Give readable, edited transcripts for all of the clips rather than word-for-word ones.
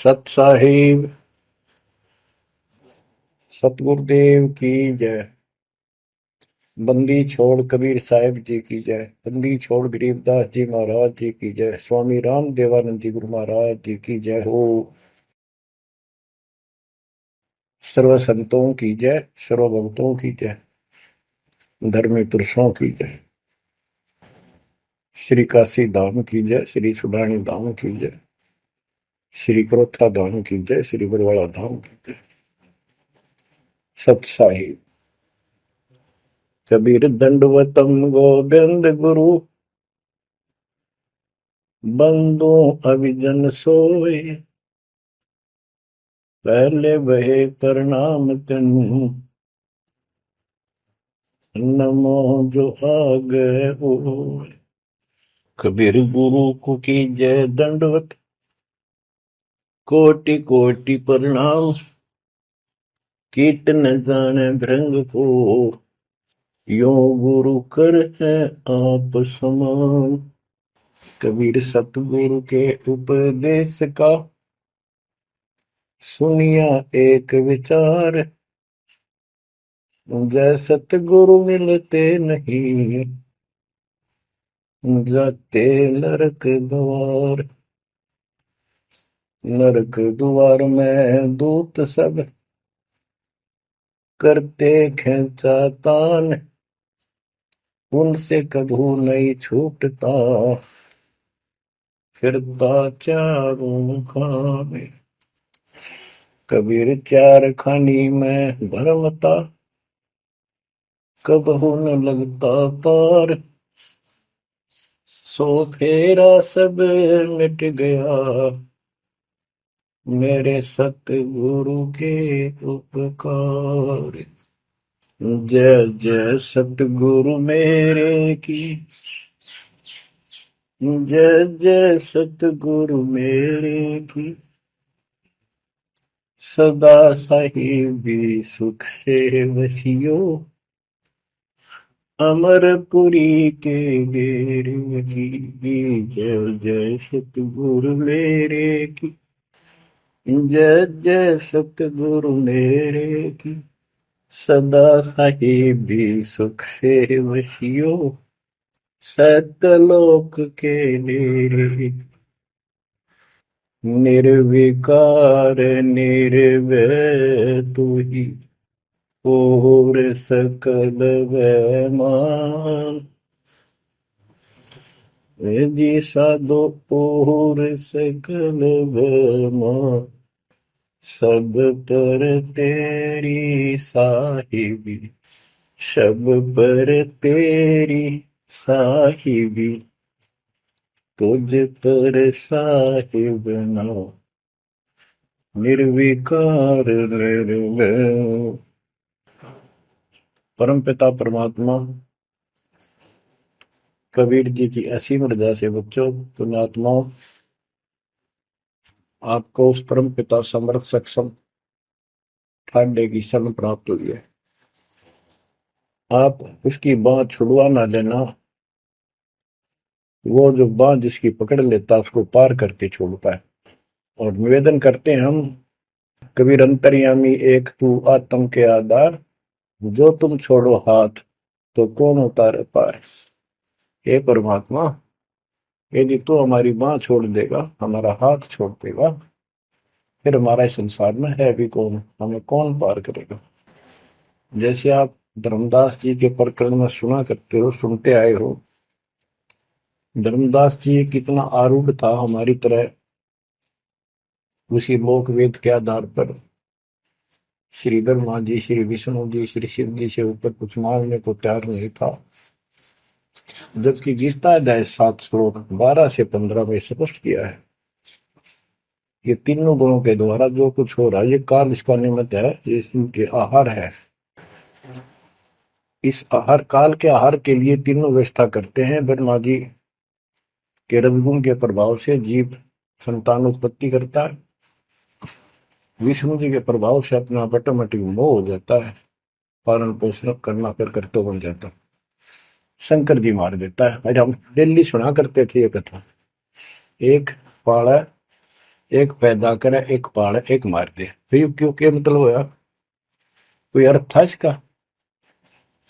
सत साहिब सतगुरुदेव की जय। बंदी छोड़ कबीर साहिब जी की जय। बंदी छोड़ गरीबदास जी महाराज जी की जय। स्वामी राम देवानंद जी गुरु महाराज जी की जय हो। सर्व संतों की जय, सर्व भक्तों की जय, धर्मी पुरुषों की जय। श्री काशी धाम की जय, श्री सुडानी धाम की जय, श्री क्रोथा धाम की जय, श्री बरवाड़ा धाम की जय। सत साहिब कबीर दंडवतम गोविंद गुरु, बंदो अभिजन सोए, पहले बहे प्रणाम तिन, नमो जो आगे होए। कबीर गुरु को की जय दंडवत, कोटि कोटि प्रणाम, कीर्तन जाने भृंग को, यो गुरु कर है आप समान। कबीर सतगुरु के उपदेश का, सुनिया एक विचार, जय सतगुरु मिलते नहीं, जाते नरक द्वार। नरक द्वार में दूत सब, करते खेचा तान, उनसे कभू नहीं छूटता, फिरता चारों खाने। कबीर चार खानी में भरमता, कबहू न लगता पार, सो फेरा सब मिट गया, मेरे सतगुरु के उपकार। जय जय सतगुरु मेरे की, जय जय सतगुरु मेरे की, सदा साहिबी सुख से वसियो, अमरपुरी के डेरे की। जय जय सतगुरु मेरे की, जय जय सतगुरु मेरे की, सदा साहिबी सुख से वसियो, सतलोक के डेरे। निर्विकार निर्भय तू ही, और सकल वैमान। जी साधो और सकल वैमान, सब पर तेरी साहिबी, सब पर तेरी साहिबी, तुझ पर साहिब ना, निर्विकार निर्भय। परम पिता परमात्मा कबीर जी की असीम रजा से बच्चों, पुण्यात्माओं, आपको उस परम पिता समर्थ सक्षम ठाडे की शरण प्राप्त हुई है। आप उसकी बाह छुड़वा ना लेना, वो जो बाह जिसकी पकड़ लेता उसको पार करके छोड़ता है। और निवेदन करते हैं हम, कबीर अंतर्यामी एक तू आत्म के आधार, जो तुम छोड़ो हाथ तो कौन उतारे पार। हे परमात्मा, यदि तू हमारी बाह छोड़ देगा, हमारा हाथ छोड़ देगा, फिर हमारा इस संसार में है भी कौन, हमें कौन पार करेगा। जैसे आप धर्मदास जी के प्रकरण में सुना करते हो, सुनते आए हो, धर्मदास जी कितना आरूढ़ था हमारी तरह, उसी लोक वेद के आधार पर श्री ब्रह्मा जी, श्री विष्णु जी, श्री शिव जी से ऊपर कुछ मांगने को तैयार नहीं था। जबकि गीता अध्याय 7 श्लोक 12 से 15 में स्पष्ट किया है, ये तीनों गुणों के द्वारा जो कुछ हो रहा है, ये काल इसका निमित्त है, ये इनके आहार है। इस आहार काल के आहार के लिए तीनों व्यवस्था करते हैं। ब्रह्मा जी के रजगुण के प्रभाव से जीव संतान उत्पत्ति करता है, विष्णु जी के प्रभाव से अपना ऑटोमेटिक मोह हो जाता है, पालन पोषण करना फिर कर्तव्य बन जाता है, शंकर जी मार देता है। आज हम डेली सुना करते थे ये कथा। एक पाड़ा एक पैदा करे, एक पाले, एक मार दे। फिर क्यों क्या मतलब होया? कोई अर्थ था इसका?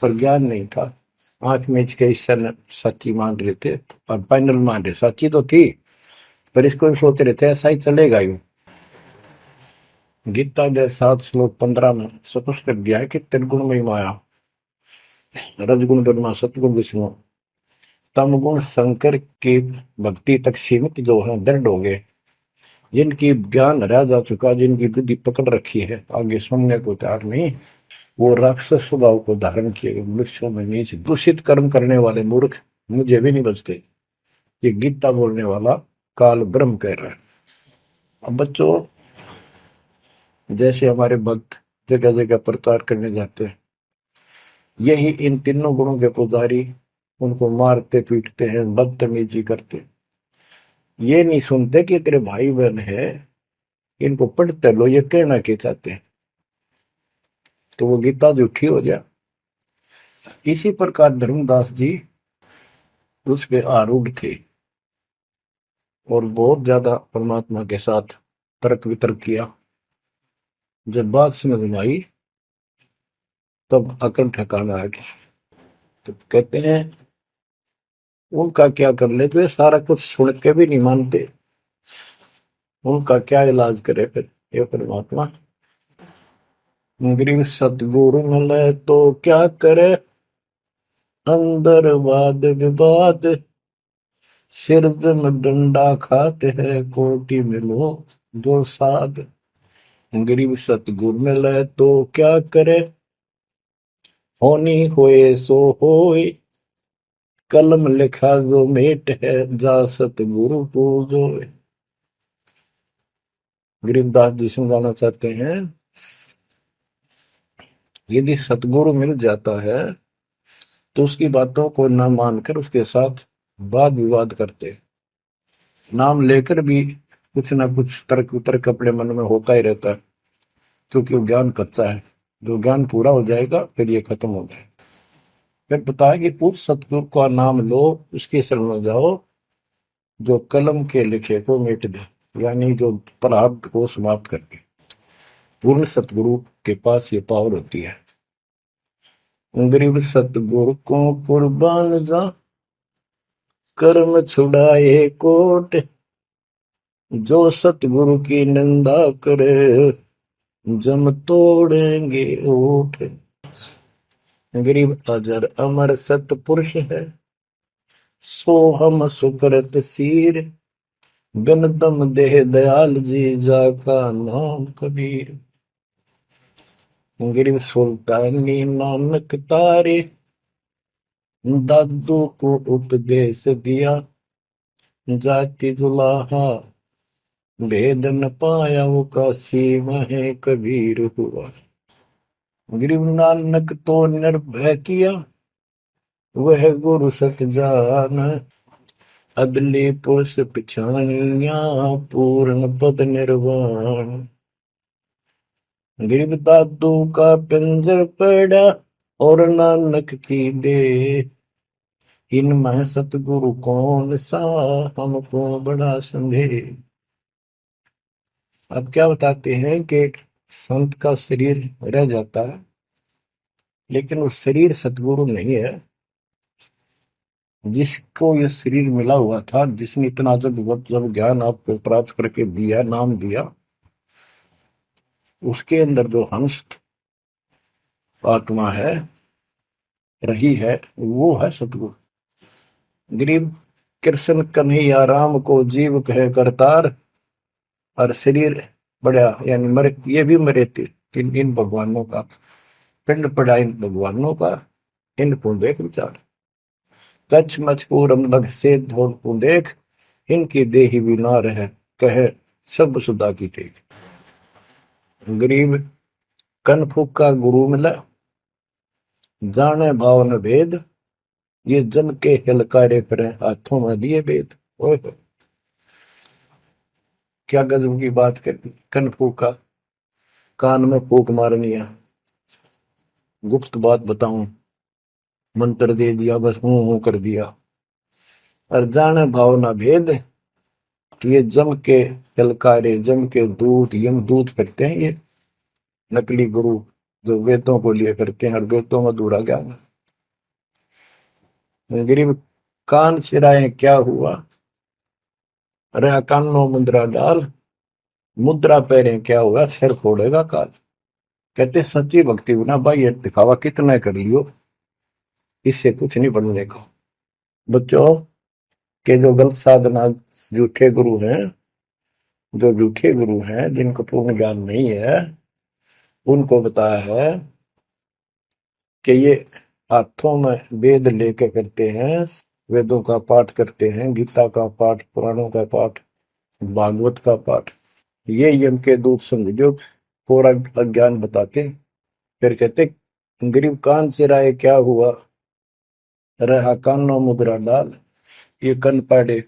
पर ज्ञान नहीं था। आंख मीच के ईश्वर ने सच्ची मान रहे थे और फाइनल मान रहे, सच्ची तो थी पर इसको भी सोच रहे थे ऐसा ही चलेगा यूं। गीता के 7 श्लोक 15 में स्पष्ट कर दिया है कि त्रिगुण में माया, रजगुण ब्रह्मा, सतगुण विष्णु, तम गुण शंकर की भक्ति तक सीमित जो है दृढ़ हो गए, जिनकी ज्ञान हरा जा चुका, जिनकी बुद्धि पकड़ रखी है, आगे सुनने को तैयार नहीं, वो राक्षस स्वभाव को धारण किए गए मनुष्यों में नीच दूषित कर्म करने वाले मूर्ख मुझे भी नहीं बचते। ये गीता बोलने वाला काल ब्रह्म कह रहा है। अब बच्चों, जैसे हमारे भक्त जगह जगह प्रचार करने जाते हैं, यही इन तीनों गुणों के पुजारी उनको मारते पीटते हैं, बदतमीजी करते, ये नहीं सुनते कि तेरे भाई बहन है, इनको पढ़ते लो, ये कहना क्या चाहते हैं, तो वो गीता झूठी हो जाए। इसी प्रकार धर्मदास जी उस पे आरूढ़ थे और बहुत ज्यादा परमात्मा के साथ तर्क वितर्क किया। जब बात समझ में आई तब अकल ठिकाना आ गया। तो कहते हैं उनका क्या कर ले, तो ये सारा कुछ सुन के भी नहीं मानते, उनका क्या इलाज करे फिर ये परमात्मा? गरीब सतगुरु मिले तो क्या करे, अंदर वाद विवाद, सिर में डंडा खाते हैं, कोटि में लो दो साध। गरीब सतगुरु मिले तो क्या करे, होनी होए सो होए, कलम लिखा जो मेट है, जा सतगुरु पूजो। गरीबदास जी समझाना चाहते हैं, यदि सतगुरु मिल जाता है तो उसकी बातों को न मानकर उसके साथ वाद विवाद करते, नाम लेकर भी कुछ ना कुछ तर्क वितर्क अपने मन में होता ही रहता है, क्योंकि वो ज्ञान कच्चा है। जो ज्ञान पूरा हो जाएगा फिर ये खत्म हो जाएगा। फिर बताया कि उस सतगुरु का नाम लो, उसके शरण में जाओ जो कलम के लिखे को मिट दे, यानी जो प्रारब्ध को समाप्त करके। पूर्ण सतगुरु के पास ये पावर होती है। गरीब सतगुरु को कुर्बान जा, कर्म छुड़ाए कोट, जो सतगुरु की निंदा करे, जम तोड़ेंगे ओठ। गरीब अजर अमर सतपुरुष है, सो हम सुकृत सीर, बिन दम देह दयाल जी, जाका नाम कबीर। गरीब सुल्तानी नानक तारे, दादू को उपदेश दिया, जाति जुलाहा भेद न पाया, वो काशी में कबीर हुआ। गरीब नानक तो निर्भय किया, वह गुरु सत जान, अदले पुरुष पिछानिया, पूर्ण पद निर्वाण। गरीब दादू का पिंजर पड़ा, और नानक की दे, इनमें सतगुरु कौन सा, हमको बड़ा संदेह। अब क्या बताते हैं कि संत का शरीर रह जाता है, लेकिन वो शरीर सतगुरु नहीं है। जिसको ये शरीर मिला हुआ था, जिसने इतना जब ज्ञान आपको प्राप्त करके दिया, नाम दिया, उसके अंदर जो हंस आत्मा है, रही है, वो है सतगुरु। गरीब कृष्ण कन्हैया राम को जीव कहे करतार, और शरीर बड़ा यानी मरे, ये भी मरे थे इन भगवानों का पिंड पड़ा, इन भगवानों का इनको देख विचार। कच्छ मचपूरम लग से धोल को देख, इनकी देही भी ना रहे, कहे सब सुधा की टेक। गरीब कनफुक का गुरु मिला, जाने भाव न भेद, ये जन के हिलकारे फिरे, हाथों में दिए वेद। ओए क्या गजब की बात कर दी। कनफूक का कान में फूक मारनी है, गुप्त बात बताऊं, मंत्र दे दिया, बस हूं कर दिया। और जाने भाव ना भेद, ये जम के ललकारे, जम के दूत, यम दूत करते हैं ये नकली गुरु जो वेदों को लिए करते हैं और वेदों में अधूरा ज्ञान। गरीब कान चिराए क्या हुआ, रहा कानों मुद्रा डाल, मुद्रा पैरे क्या हुआ, सिर फोड़ेगा काल। कहते सच्ची भक्ति बिना भाई ये दिखावा कितना कर लियो, इससे कुछ नहीं बनने का। बच्चों के जो गलत साधना, झूठे गुरु हैं, जो झूठे गुरु हैं जिनको पूर्ण ज्ञान नहीं है, उनको बताया है कि ये हाथों में वेद लेके करते हैं, वेदों का पाठ करते हैं, गीता का पाठ, पुराणों का पाठ, भागवत का पाठ। ये यम के दूत समझो पूरा अज्ञान बताते। फिर कहते गरीब कान चिराए क्या हुआ, रहा कानों मुद्रा डाल। ये कन पाड़े,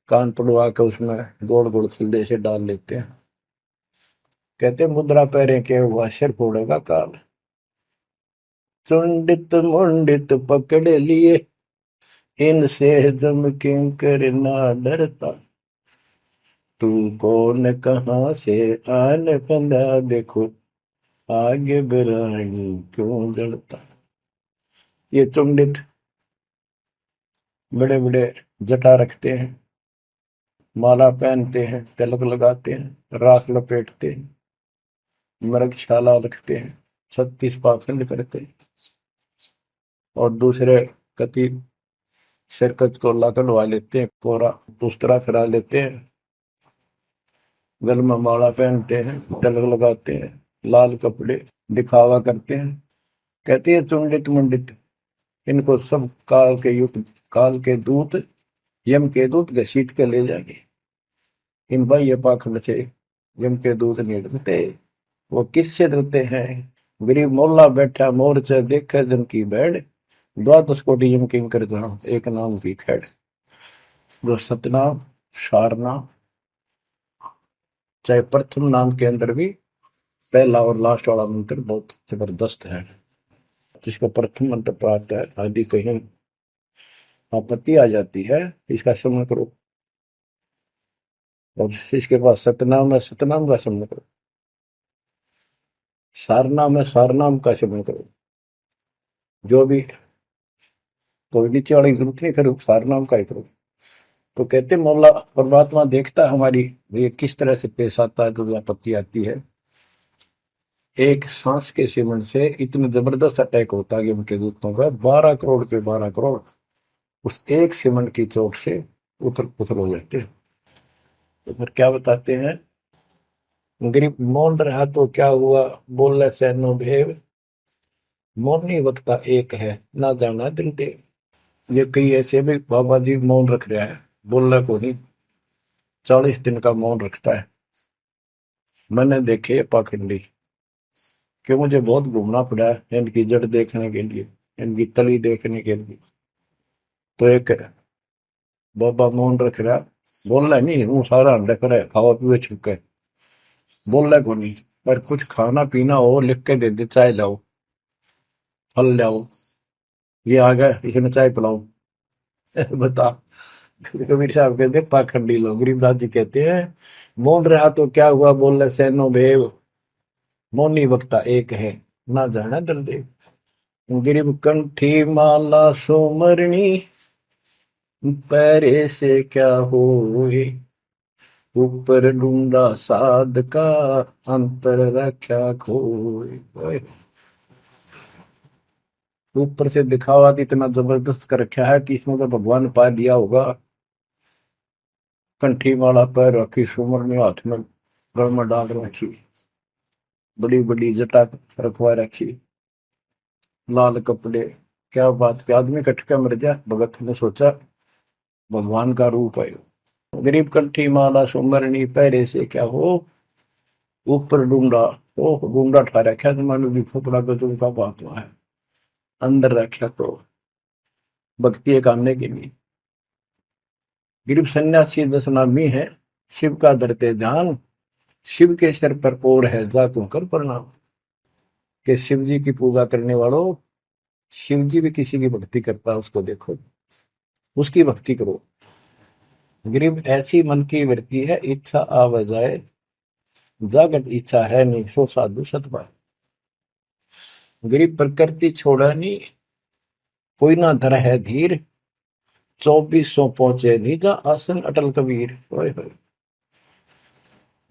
कान पड़वा के उसमें गोड़ गोड़ सिल्ले से डाल लेते हैं। कहते मुद्रा पैरे के हुआ, सिर फोड़ेगा काल। चुंडित मुंडित पकड़ लिए, इनसे जम किंकर ना डरता। तू कौन कहाँ से आन फंदा, देखो आगे बिरानी क्यों जड़ता। ये चुंडित बड़े बड़े जटा रखते हैं, माला पहनते हैं, तिलक लगाते हैं, राख लपेटते हैं, मृगशाला रखते हैं, 36 पाखंड करते हैं, और दूसरे कति सिरकत को ला कढ़वा लेते हैं, कोरा दूसरा फिरा लेते हैं, गल में माला पहनते हैं, तिलक लगाते हैं, लाल कपड़े दिखावा करते हैं। कहते हैं चुंडित मुंडित, इनको सब काल के युग, काल के दूत, यम के दूत घसीट के ले जाएंगे। इन बाह्य पाखंड से यम के दूत नहीं डरते। वो किससे डरते हैं, गरीब मोल्ला बैठा मोर्चा देखे जन की बैठ, द्वादश कोटि यम किंकर जहां एक नाम की खैड़। जो सतनाम, सारनाम, चाहे प्रथम नाम के अंदर भी पहला और लास्ट वाला मंत्र बहुत जबरदस्त है। जिसको प्रथम मंत्र प्राप्त है, आदि कहीं आपत्ति आ जाती है, इसका श्रवण करो। और इसके पास सतनाम है, सतनाम का श्रवण करो। सारनाम है, सारनाम का श्रवण करो। जो भी कोई नीचे वाली जरूरत नहीं, फिर सारनाम का ही करो। तो कहते मौला परमात्मा देखता है हमारी ये किस तरह से पेश आता है, जो आपत्ति आती है। एक सांस के सेवन से इतने जबरदस्त अटैक होता है कि उनके दूतों का 12 करोड़ के 12 करोड़ उस एक सेवन की चोट से उथल पुथल हो जाते हैं। तो फिर क्या बताते हैं, गरीब मौन रहा तो क्या हुआ, बोले सैनो भेव, मौनी वक्ता एक है, ना जाना दिल देव। ये कई ऐसे भी बाबा जी मौन रख रहा है, बोलने को नहीं, 40 दिन का मौन रखता है। मैंने देखे पाखंडी कि मुझे बहुत घूमना पड़ा है इनकी जड़ देखने के लिए, इनकी तली देखने के लिए। तो एक बाबा मौन रख रहा, बोलना नहीं, वो सारा रख रहा है, खावा पीवे छुके, बोलना को नहीं। पर कुछ खाना पीना हो, लिख के दे दे, चाय लाओ, फल लाओ, ये आ गया इसमें चाय पिलाओ। बता। कबीर साहब कहते पाखंडी लोग, गरीबदास जी कहते हैं मौन रहा तो क्या हुआ, बोल सैनो भेव, मौनी वक्ता एक है, ना जाना दल देव। गिरिब कंठी माला सोमरणी, पैरे से क्या होए, ऊपर ढूंढा साध का, अंतर रख्या खोए। ऊपर से दिखावा इतना जबरदस्त कर रखा है कि इसमें तो भगवान पा दिया होगा। कंठी माला पैर रखी, सुमरनी हाथ में गल में डाल रखी, बड़ी बड़ी जटा रखवा रखी, लाल कपड़े। क्या बात के आदमी कटका मर जा, भगत ने सोचा भगवान का रूप है। गरीब कंठी माला सुमरनी, पैरे से क्या हो, ऊपर डूंडा, ओ डूंडा ठा रखा, तुम्हारे भी खोपड़ा गजब का बात हुआ है, अंदर रखा तो भक्ति करने के लिए। गरीब सन्यासी दशनामी है, शिव का धरते ध्यान, शिव के सर पर ओर है जातों कर प्रणाम। कि शिव जी की पूजा करने वालों, शिव जी भी किसी की भक्ति करता है, उसको देखो, उसकी भक्ति करो। गरीब ऐसी मन की वृत्ति है, इच्छा आव जाए, जागट इच्छा है नहीं, सो साधु सतपाल। गरीब प्रकृति छोड़ा नहीं, कोई ना धर है धीर, 2400 पहुंचे निजा आसन अटल कबीर। ओए होए।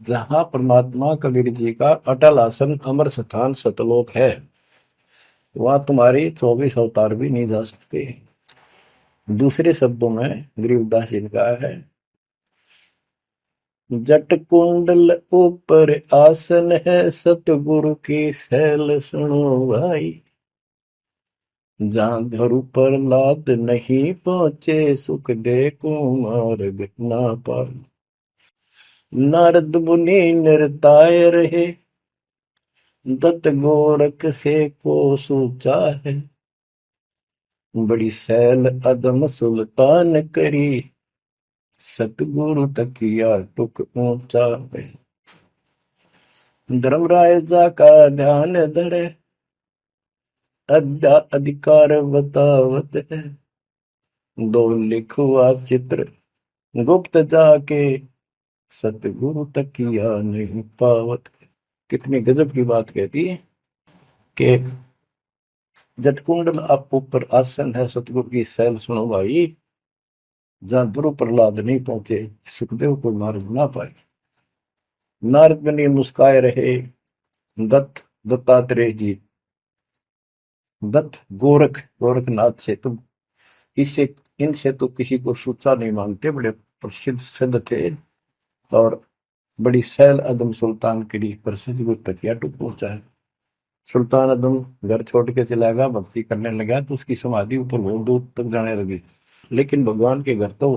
जहां परमात्मा कबीर जी का अटल आसन अमर स्थान सतलोक है, वहां तुम्हारी 24 अवतार भी नहीं जा सकते। दूसरे शब्दों में गरीबदास जी ने कहा है, जट कुंडल ऊपर आसन है, सतगुरु की सैल सुनो भाई। जहां धरु पर लाद नहीं पहुंचे, सुख दे को मार्ग ना पाए। नारद मुनि निरताय रहे, दत्त गोरख से को सूचा है। बड़ी सैल अदम सुल्तान करी, सतगुरु तकिया टुक ऊंचा है। धर्मराय जा का ध्यान धरे, अद्या अधिकार बतावत है। दो लिखुआ चित्र गुप्त जाके, सतगुरु तकिया नहीं पावत। कितनी गजब की बात कहती है कि जटकुंडल आप ऊपर आसन है, सतगुरु की सैल सुनो भाई। जहां ध्रुव प्रहलाद नहीं पहुंचे, सुखदेव को मार्ग ना पाए। नारद मुनि मुस्काए रहे, दत्तात्रेय जी, दत्त गोरख गोरखनाथ से तुम इससे इनसे तो किसी को सूचा नहीं मानते, बड़े प्रसिद्ध सिद्ध थे। और बड़ी सैल अदम सुल्तान की प्रसिद्ध गुरु तक या टूट पहुंचा है। सुल्तान अदम घर छोड़ के चला गया, भक्ति करने लगा, तो उसकी समाधि ऊपर बहुत दूर तक जाने लगी। लेकिन भगवान के घर तो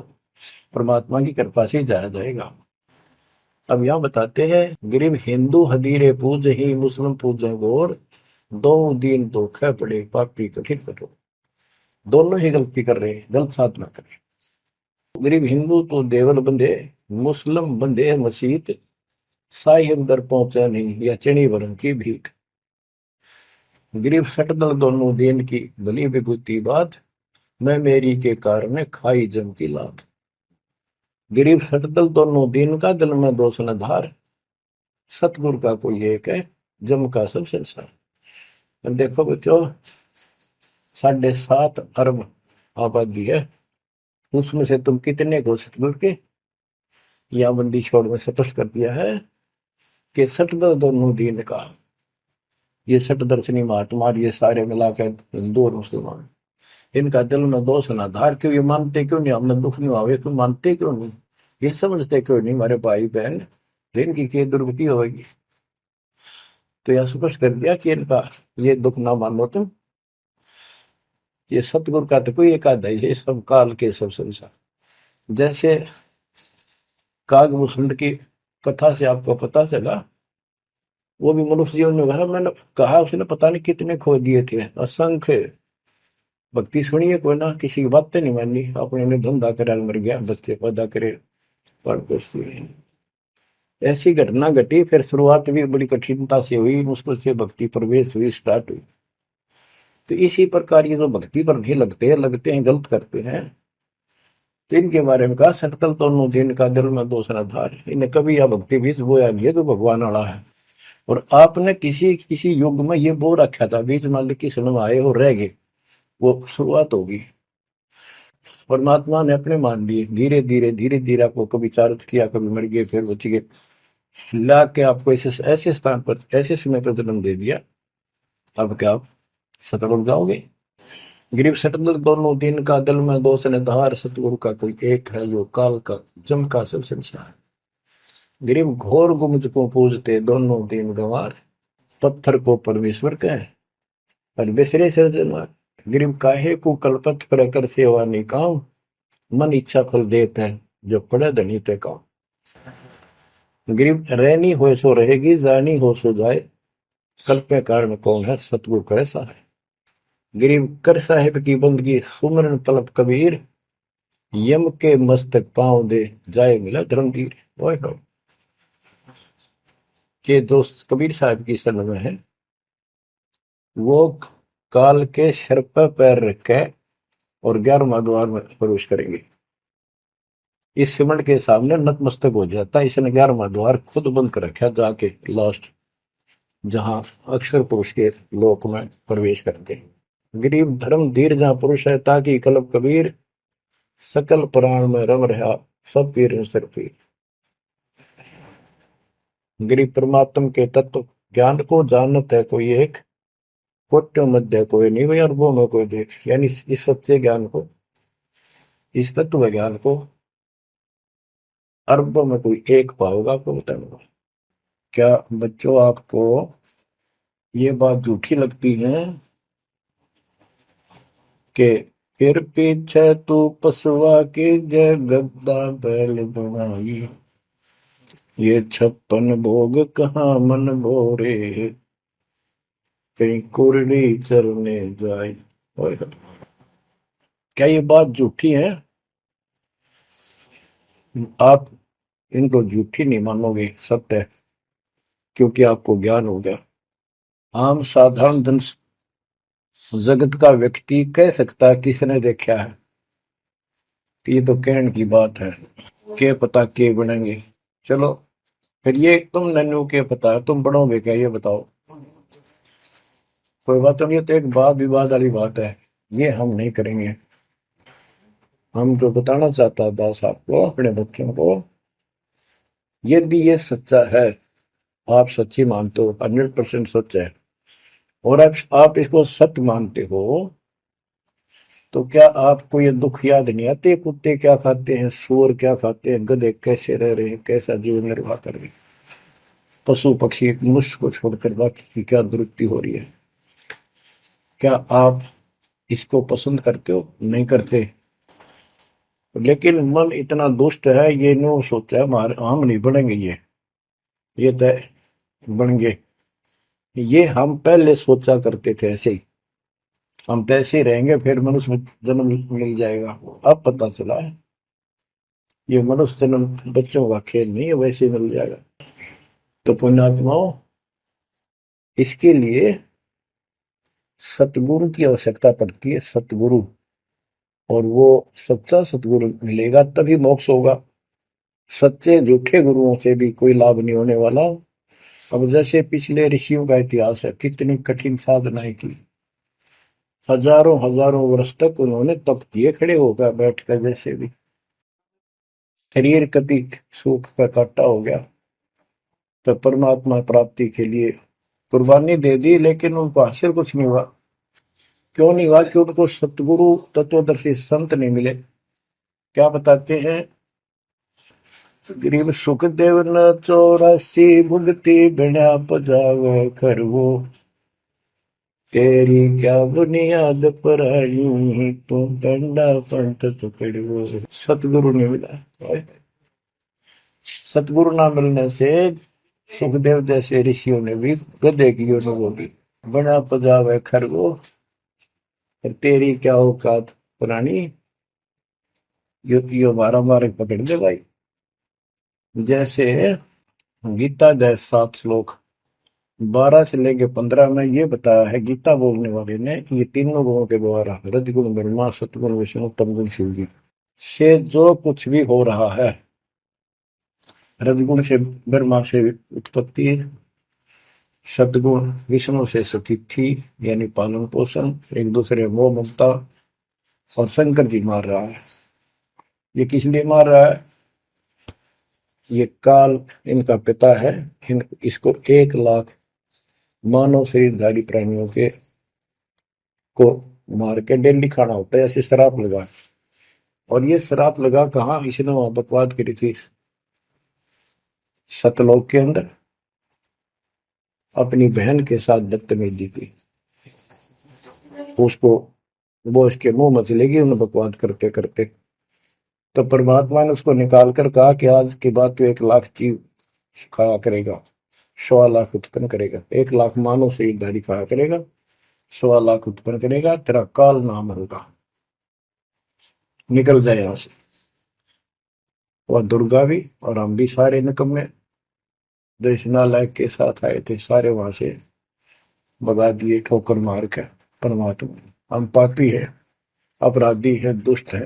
परमात्मा की कृपा से ही जाया जाएगा। अब यहाँ बताते हैं, गरीब हिंदू हदीरे पूज ही, मुस्लिम पूजे गोर, दो दीन धोखे पड़े पापी कठिन कठोर। दोनों ही गलती कर रहे हैं, गलत साधना कर रहे हैं। गरीब हिंदू तो देवल बंधे, मुस्लिम बंधे मसीत, साई अंदर पहुंचा नहीं या चणी वरण की भीख। गरीब सटदल दोनों दीन की भली विभूति बात, मैं मेरी के कारण खाई जम की लात। गरीब सटदल दोनों दीन का, दिल में दोष न धार, सतगुरु का कोई एक है, जम का सब संसार। देखो बच्चों, 7.5 अरब आबादी है, उसमें से तुम कितने को सतगुरु के या बंदी छोड़ में स्पष्ट कर दिया है कि सटदल दोनों दीन का। ये सट दर्शनी महात्मा, ये सारे मिलाकर हिंदू और मुसलमान, इनका दिल में दोष ना धार। क्यों? ये मानते क्यों नहीं हमने दुख नहीं आवे? क्यों मानते क्यों नहीं? ये समझते क्यों नहीं हमारे भाई बहन, इनकी क्या दुर्गति होगी? तो यह स्पष्ट कर दिया कि इनका ये दुख ना मानो तुम। ये सतगुरु का तो कोई एक आधा ही है, सब काल के सब संसार। जैसे कागभूषण की कथा से आपको पता चला, वो भी मनुष्य जीवन में कहा, मैंने कहा उसने पता नहीं कितने खो दिए थे, असंख्य। भक्ति सुनिए कोई ना, किसी की बातें नहीं मानी, अपने ने धंधा करे मर गया, बच्चे पैदा करे पर कुछ नहीं। ऐसी घटना घटी, फिर शुरुआत भी बड़ी कठिनता से हुई, मुश्किल से भक्ति प्रवेश हुई, स्टार्ट हुई। तो इसी प्रकार ये जो भक्ति पर नहीं लगते हैं गलत करते हैं, तो इनके बारे में कहा, सटतल दोनों दिन का दिल में दोष न धार। इन्हें कभी यह भक्ति बीज बोया नहीं है, तो भगवान वाला है। और आपने किसी किसी युग में ये बो रखा था, बीच मान की सुन आए और रह गए, वो शुरुआत होगी। परमात्मा ने अपने मान लिए, धीरे धीरे धीरे धीरे आपको कभी चारित किया, कभी मर गए, फिर बच गए, ला के आपको ऐसे ऐसे स्थान पर ऐसे समय पर जन्म दे दिया। अब क्या आप सतल हो जाओगे? गरीब सतल दोनों दिन का, दिल में दोष ने धार, सतगुरु का कोई एक है, जो काल का जम का सब संसार। गरीब घोर गुमज को पूजते, दोनों दिन गंवार, पत्थर को परमेश्वर कहे और बिसरे सृजनहार। गरीब काहे को कल्पत कर कर सेवा निकाम, मन इच्छा फल देता है, जो पड़े धनी पे काम। गरीब रहनी हो सो रहेगी, जानी हो सो जाए, कल्पे कारण कौन है, सतगुरु करे सहाय। गरीब कर साहिब की बंदगी, सुमरन तलब कबीर, यम के मस्तक पांव दे, जाए मिला धर्मवीर। ओए हो, के दोस्त कबीर साहब की शरण में है, वो काल के सिर पर पैर रख के और 11वां द्वार में प्रवेश करेंगे। इस सिमट के सामने नतमस्तक हो जाता है। इसने 11वां द्वार खुद बंद कर रखा जाके लास्ट, जहां अक्षर पुरुष के लोक में प्रवेश करते। गरीब धर्म धीर जहां पुरुष है, ताकि कलब कबीर सकल प्राण में रम रहा सब पीर सिर पीर। गरीब परमात्म के तत्व ज्ञान को जानत है कोई एक, कोट्यों मध्य कोई नहीं भाई, अरबों में कोई देख। यानी इस सच्चे ज्ञान को, इस तत्व ज्ञान को अरबों में कोई एक पाओगा, आपको बताऊंगा। क्या बच्चों आपको ये बात झूठी लगती है कि फिर पीछे तू पसवा के जय गद्दा बैल बनाई, ये 56 भोग कहाँ मन भोरे, कहीं कुरड़ी चरने जाए। क्या ये बात झूठी है? आप इनको झूठी नहीं मानोगे, सत्य है, क्योंकि आपको ज्ञान हो गया। आम साधारण जन जगत का व्यक्ति कह सकता है किसने देखा है, ये तो कहने की बात है, के पता के बनेंगे। चलो फिर ये तुम नन्नू के पता है, तुम बनोगे क्या ये बताओ। कोई बात नहीं, ये तो एक वाद विवाद वाली बात है, ये हम नहीं करेंगे। हम जो बताना चाहता दास आपको, अपने बच्चों को, यदि ये सच्चा है, आप सच्ची मानते हो, 100% सच है, और आप इसको सत्य मानते हो, तो क्या आपको ये दुख याद नहीं आते? कुत्ते क्या खाते हैं, सूअर क्या खाते हैं, गधे कैसे रह रहे हैं, कैसा जीवन निर्वाह कर रहे हैं, पशु पक्षी मनुष्य को छोड़कर बाकी की क्या दुरुक्ति हो रही है। क्या आप इसको पसंद करते हो? नहीं करते। लेकिन मन इतना दुष्ट है, ये नो सोचा है हमारे हम नहीं बनेंगे, ये तय बन गए। ये हम पहले सोचा करते थे ऐसे ही, हम तो ऐसे ही रहेंगे, फिर मनुष्य जन्म मिल जाएगा। अब पता चला है ये मनुष्य जन्म बच्चों का खेल नहीं है, वैसे ही मिल जाएगा। तो पुण्यात्माओं, इसके लिए सतगुरु की आवश्यकता पड़ती है, सतगुरु। और वो सच्चा सतगुरु मिलेगा तभी मोक्ष होगा। सच्चे झूठे गुरुओं से भी कोई लाभ नहीं होने वाला। अब जैसे पिछले ऋषियों का इतिहास है, कितनी कठिन साधनाएं की, हजारों हजारों वर्ष तक उन्होंने तप किए खड़े होकर बैठकर, जैसे भी शरीर कति सुख का काटा हो गया, तो परमात्मा प्राप्ति के लिए कुर्बानी दे दी, लेकिन उनको हासिल कुछ नहीं हुआ। क्यों नहीं हुआ? कि उनको सतगुरु तत्वदर्शी संत नहीं मिले। क्या बताते हैं? गरीब सुखदेव न 84 भुगती बिना पजावे खरवो, तेरी क्या बुनियाद पर आई, तू डंडा पंथ पकड़ो। सतगुरु नहीं मिला। सतगुरु ना मिलने से सुखदेव जैसे ऋषियों ने भी गधे की अनुभव की, बना पजावे खरगो, तेरी क्या औकात पुरानी, यो मारा मारे पकड़ दे भाई। जैसे गीता जय 7 श्लोक 12 से लेके 15 में ये बताया है गीता बोलने वाले ने कि ये तीनों गुणों के द्वारा, रजगुण ब्रह्मा, सतगुण विष्णु, तमगुण शिव जी से जो कुछ भी हो रहा है, रजगुण से ब्रह्मा से उत्पत्ति, सदगुण विष्णु से स्थिति यानी पालन पोषण, एक दूसरे मोह ममता, और शंकर जी मार रहा है। ये किस लिए मार रहा है? ये काल इनका पिता है, इसको 1 लाख मानव शरीरधारी प्राणियों के को मार के डेली खाना होता है, ऐसे शराब लगा। और ये शराब लगा कहाँ? इसने वहां बकवाद करी थी सतलोक के अंदर, अपनी बहन के साथ बदतमीजी की। उसको वो इसके मुंह में चलेगी उन्हें बकवाद करते करते। तो परमात्मा ने उसको निकाल कर कहा कि आज के बाद तो 1 लाख जीव खाया करेगा, 1.25 लाख उत्पन्न करेगा, 1 लाख मानव शरीरधारी खाया करेगा, 1.25 लाख उत्पन्न करेगा, तेरा काल नाम होगा, निकल जाए यहां से। वह दुर्गा भी और हम भी सारे निकम्मे जो इस नालायक के साथ आए थे, सारे वहां से भगा दिए ठोकर मार के। परमात्मा हम पापी है, अपराधी है, दुष्ट है,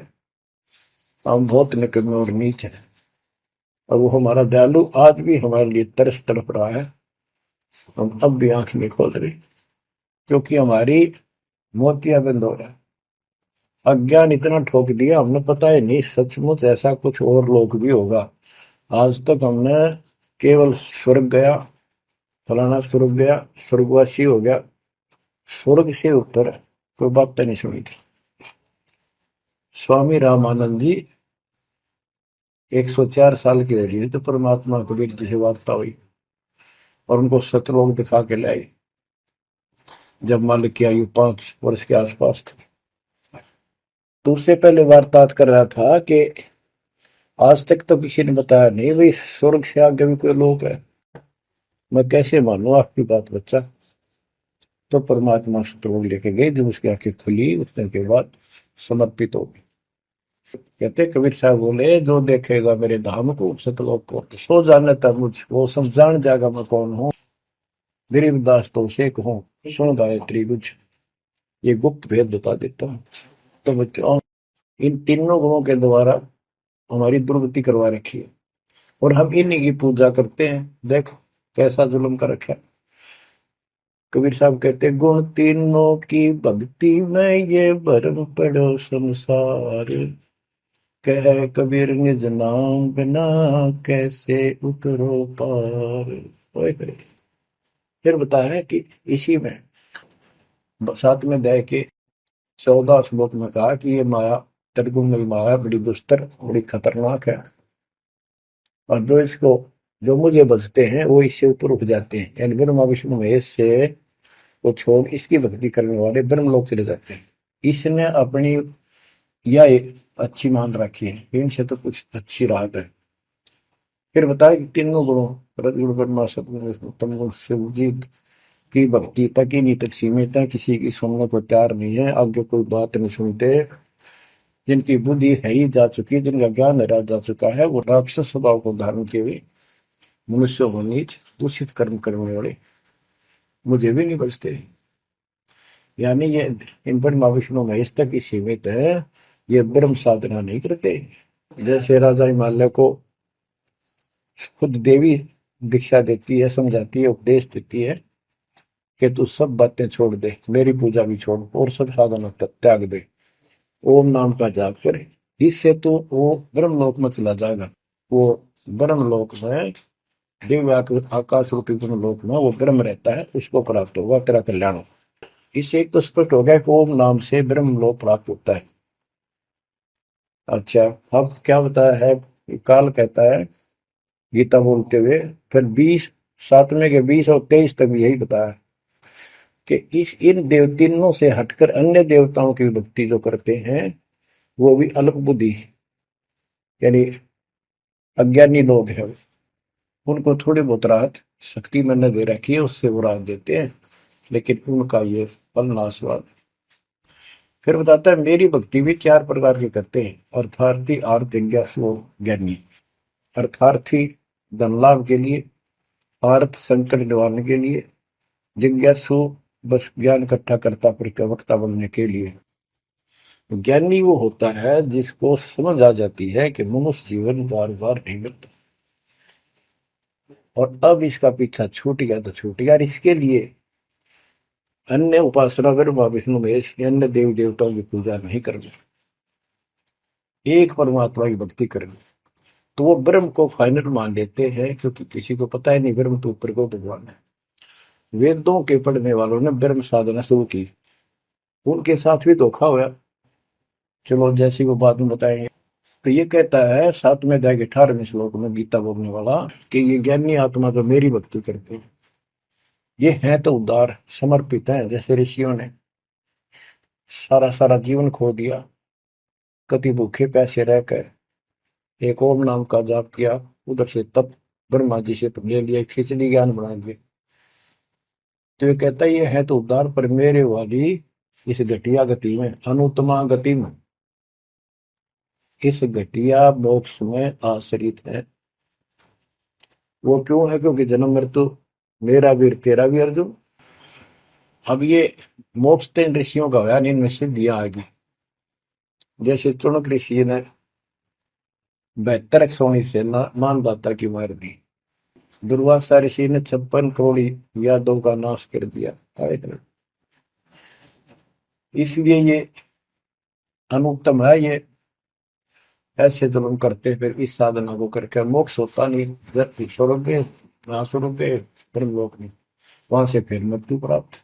हम बहुत निकम्मे और नीच हैं, और वो हमारा दयालु आज भी हमारे लिए तरस तड़प रहा है। हम अब भी आंख नहीं खोल रहे, क्योंकि हमारी मोतियां बंद हो रहा है। अज्ञान इतना ठोक दिया, हमने पता ही नहीं सचमुच ऐसा कुछ और लोक भी होगा। आज तक हमने केवल स्वर्ग गया, फलाना स्वर्ग गया, स्वर्गवासी हो गया, स्वर्ग से ऊपर कोई बात नहीं सुनी थी। स्वामी रामानंद जी 104 साल की रही तो परमात्मा कबीर जी से वार्ता हुई और उनको सतलोक दिखा के लाई, जब मालिक की आयु 5 वर्ष के आसपास थी। तो उससे पहले वार्तालाप कर रहा था कि आज तक तो किसी ने बताया नहीं भाई स्वर्ग से आगे भी कोई लोक है, मैं कैसे मानूं आपकी बात बच्चा। तो परमात्मा सतलोक लेके गए, जब उसकी आंखें खुली उतने के बाद समर्पित हो गई। कहते कबीर साहब बोले, जो देखेगा मेरे धाम को सतलोक को सो जाने तक मुझ वो सब जान जाएगा मैं कौन हूँ। गरीबदास तो उसे कहूँ सुन गायत्री कुछ, ये गुप्त भेद बता देता हूँ। तो बच्चों इन तीनों गुणों के द्वारा हमारी दुर्गति करवा रखी है, और हम इन्हीं की पूजा करते हैं। देख कैसा जुल्म कर रखा है। कबीर साहब कहते गुण तीनों की भक्ति में ये भरम पड़ो संसार, कह कबीर निज नाम बिना कैसे उतरो पार। ओए होए। फिर बताया है कि इसी में 7वें अध्याय के 14 श्लोक में कहा कि ये माया त्रिगुण माया बड़ी दुस्तर बड़ी खतरनाक है, और जो मुझे बचते हैं वो इससे ऊपर उठ जाते हैं, यानी ब्रह्मा विष्णु महेश से वो छोड़ इसकी भक्ति करने वाले ब्रह्मलोक चले जाते हैं। इसने अपनी यह अच्छी मान रखी है, इनसे तो कुछ अच्छी राहत है। फिर बताया कि तीनों गुणों रजगुण ब्रह्मा सतगुण विष्णु तम गुण शिव जी की भक्ति तक ही नहीं तक सीमित है, किसी की सुनने को तैयार नहीं है, आगे कोई बात नहीं सुनते। जिनकी बुद्धि है ही जा चुकी, जिनका ज्ञान हरा जा चुका है, वो राक्षस स्वभाव को धारण किए हुए मनुष्य को नीच दूषित कर्म करने वाले मुझे भी नहीं बचते। यानी ये इन पर माँ विष्णु महेश तक ही सीमित है, ये ब्रह्म साधना नहीं करते। जैसे राजा हिमालय को खुद देवी दीक्षा देती है, समझाती है, उपदेश देती है कि तू सब बातें छोड़ दे, मेरी पूजा भी छोड़ और सब साधना त्याग दे, ओम नाम का जाप करे, इससे तो वो ब्रह्मलोक में चला जाएगा। वो ब्रह्मलोक में दिव्य आकाश रूपी ब्रह्मलोक में वो ब्रह्म रहता है, उसको प्राप्त होगा, तेरा कल्याण होगा। इससे एक तो स्पष्ट हो गया कि ओम नाम से ब्रह्मलोक प्राप्त होता है। अच्छा, अब क्या बताया है, काल कहता है गीता बोलते हुए, फिर 7वें के 20 और 23 तक भी यही बताया कि इन तीनों से हटकर अन्य देवताओं की भक्ति जो करते हैं वो भी अल्प बुद्धि यानी अज्ञानी लोग हैं, उनको थोड़ी बहुत राहत शक्ति मैंने दे रखी है, उससे वो राहत देते हैं, लेकिन उनका ये फल नाशवान। फिर बताता है मेरी भक्ति भी 4 प्रकार की करते हैं, अर्थार्थी आर्थ जिज्ञासु ज्ञानी। अर्थार्थी धन लाभ के लिए, आर्थ संकट निवारण के लिए, जिज्ञासु बस ज्ञान इकट्ठा करता वक्ता बनने के लिए। ज्ञानी वो होता है जिसको समझ आ जाती है कि मनुष्य जीवन बार बार नहीं मिलता, और अब इसका पीछा छूट गया तो छूट गया, इसके लिए अन्य उपासना ब्रह्मा विष्णु महेश अन्य देवी देवताओं की पूजा नहीं करनी, एक परमात्मा की भक्ति करनी। तो वो ब्रह्म को फाइनल मान लेते हैं, क्योंकि किसी को पता ही नहीं ब्रह्म तो ऊपर को भगवान है। वेदों के पढ़ने वालों ने ब्रह्म साधना शुरू की, उनके साथ भी धोखा हुआ। चलो जैसी वो बात में बताएंगे। तो ये कहता है 7वें अध्याय के 18वें श्लोक में गीता बोलने वाला कि ये ज्ञानी आत्मा जो मेरी भक्ति करते हैं ये हैं तो उदार समर्पित है, जैसे ऋषियों ने सारा सारा जीवन खो दिया, कभी भूखे पैसे रहकर एक ओम नाम का जाप किया, उधर से तप ब्रह्मा जी से ले लिया, खिचड़ी ज्ञान बना दिए। तो ये कहता है ये है तो उदार, पर मेरे वाली इस घटिया गति में, अनुत्तमा गति में, इस घटिया मोक्ष में आश्रित है। वो क्यों है, क्योंकि जन्म मृत्यु मेरा वीर तेरा भी अर्जुन। अब ये मोक्ष तो इन ऋषियों का होया, इनमें सिद्धियां आ गई। जैसे चुनक ऋषि ने 72 सोनी से मानदाता की मार दी। दुर्वासा ऋषि ने 56 करोड़ यादव का नाश कर दिया। इसलिए ये अनुत्तम है। ये ऐसे जुल्म करते फिर इस साधना को करके मोक्ष होता नहीं, छोड़ोगे ना छोड़ोगे ब्रह्मलोक में, वहां से फिर मृत्यु प्राप्त।